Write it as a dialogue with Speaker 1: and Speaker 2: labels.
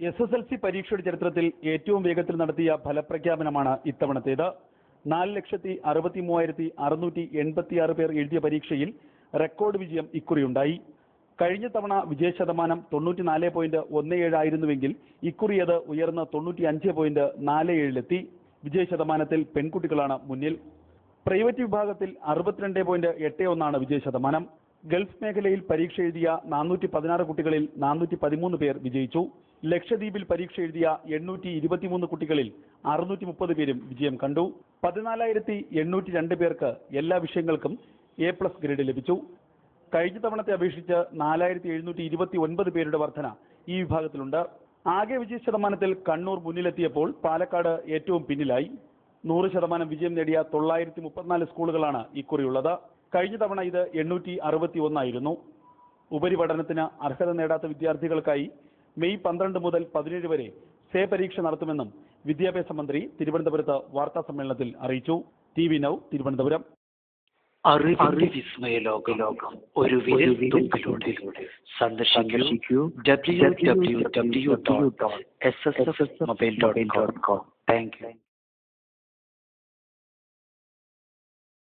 Speaker 1: SSLC പരീക്ഷയുടെ ചരിത്രത്തിൽ ഏറ്റവും വേഗത്തിൽ നടത്തിയ ഫലപ്രഖ്യാപനമാണ് ഇത്തവണത്തേത്. 4,63,686 പേർ എഴുതിയ പരീക്ഷയിൽ റെക്കോർഡ് വിജയം ഇക്കുറിയുണ്ടായി. കഴിഞ്ഞ തവണ വിജയശതമാനം 94.17 ആയിരുന്നുവെങ്കിൽ ഇക്കുറി അത് ഉയർന്ന് 95.47 വിജയശതമാനത്തിൽ പെൺകുട്ടികളാണ് മുന്നിൽ. പ്രൈവറ്റ് വിഭാഗത്തിൽ 62.81 വിജയശതമാനം. ഗൾഫ് മേഖലയിൽ പരീക്ഷ എഴുതിയ 416 കുട്ടികളിൽ 413 പേർ വിജയിച്ചു. ലക്ഷദ്വീപിൽ പരീക്ഷ എഴുതിയ 823 കുട്ടികളിൽ 630 പേരും വിജയം കണ്ടു. 14,802 പേർക്ക് എല്ലാ വിഷയങ്ങൾക്കും A+ ഗ്രേഡ് ലഭിച്ചു. കഴിഞ്ഞ തവണത്തെ അപേക്ഷിച്ച് 4,729 പേരുടെ വർധന ഈ വിഭാഗത്തിലുണ്ട്. ആകെ വിജയശതമാനത്തിൽ കണ്ണൂർ മുന്നിലെത്തിയപ്പോൾ പാലക്കാട് ഏറ്റവും പിന്നിലായി. 100% വിജയം നേടിയ 934 സ്കൂളുകളാണ് ഇക്കുറിയുള്ളത്. കഴിഞ്ഞ തവണ ഇത് 861 ആയിരുന്നു. ഉപരിപഠനത്തിന് അർഹത നേടാത്ത വിദ്യാർത്ഥികൾക്കായി മെയ് 12 മുതൽ 17 വരെ സേ പരീക്ഷ നടത്തുമെന്നും വിദ്യാഭ്യാസ മന്ത്രി തിരുവനന്തപുരത്ത് വാർത്താ സമ്മേളനത്തിൽ അറിയിച്ചു. TV Now Thiruvananthapuram.
Speaker 2: അറിവിന്റെ വിസ്മയ ലോകം ഒരു വിരൽത്തുമ്പിലൂടെ സന്ദർശിക്കൂ www.ssfmobile.com. Thank you.